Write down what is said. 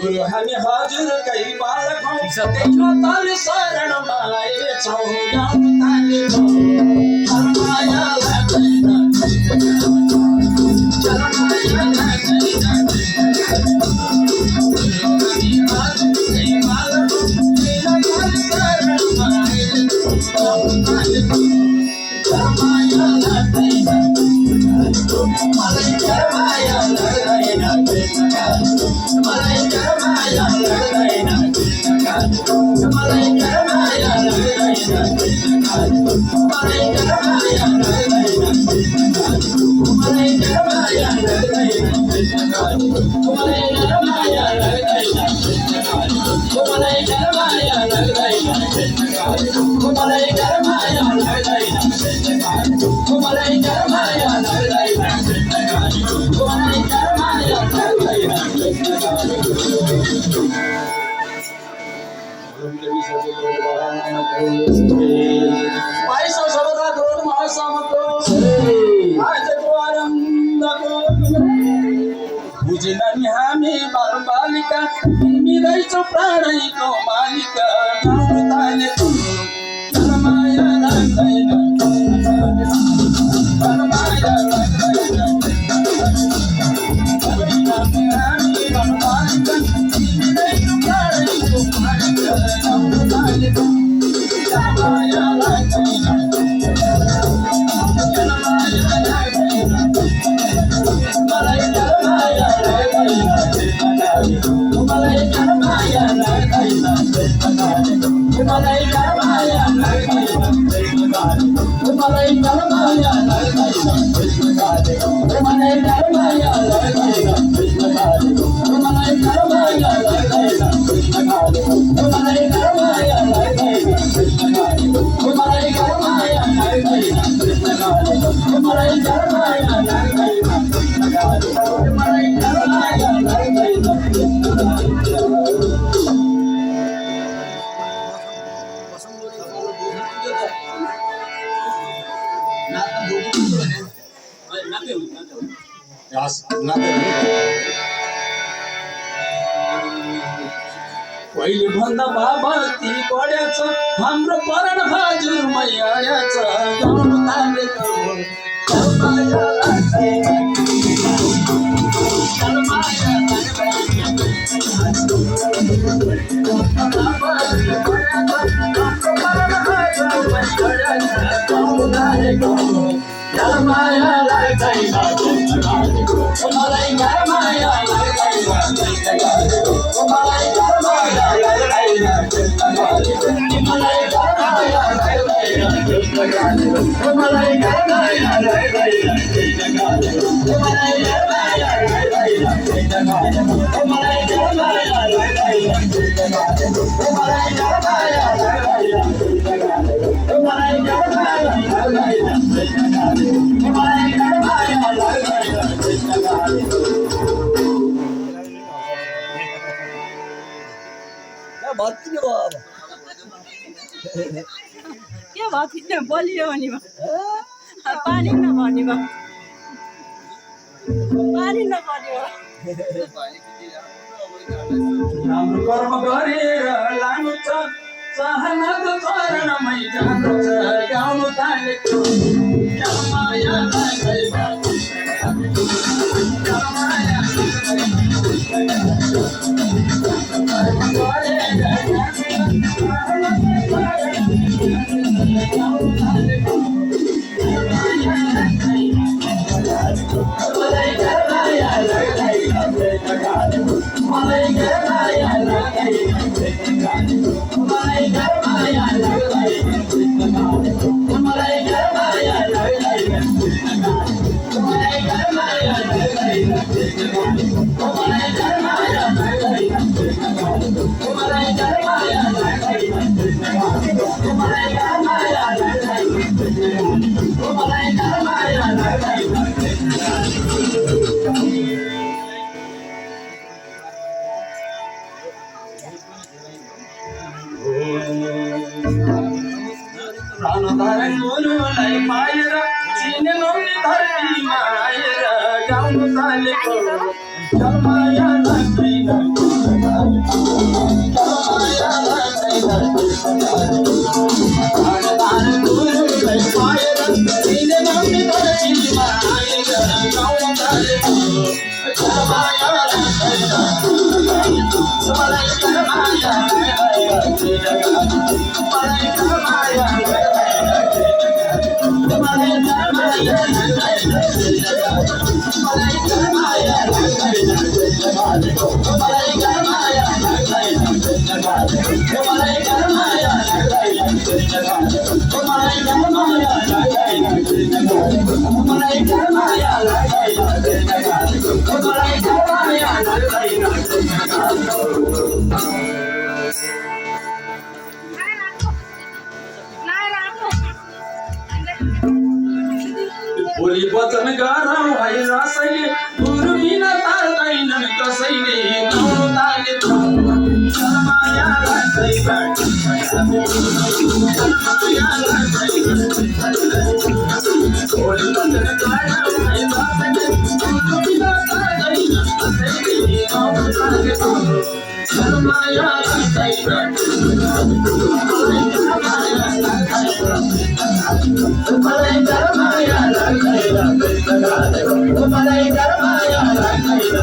गुरु हमें हाजिर कई बार देखो ताले शरण माए चौगाम ताले माया बुझिननि हामी बालबालिका मिदैछौ प्राणैको मालिका ताले माया लाग्दैन माया लाग्दैन हामी बालबालिका मिदैछौ प्राणैको मालिका ताले माया लाग्दैन पहिले भन्दा बाबा ती बढ्याछ हाम्रो परण हजुर मैयाछ गाउन थालेको माया लाग्दैन मलाई माया के भयो थिएन बलियो भने पानी नभर्ने भयो पानी नभर्ने राम्रो कर्म गरेर लानु छ चाहनाको चरणमै जानु छ गाउनु थालेको प्राणधारण गुरुलाई पाएर चिनेनौनी धरती माएर गाउनु थालेको जलमाया लाग्दैन प्राणधारण गुरुलाई पाएर चिनेनौनी धरती माएर गाउनु थालेको जलमाया लाग्दैन सबैलाई जलमाया बोली वचन गरौँ है रसैले गुरु बिना तार्दैनन् कसैले गाउनु थालेको जलमाया लाग्दैन बोली वचन गरौँ है रसैले गुरु बिना तार्दैनन् कसैले गाउनु थालेको जलमाया लाग्दैन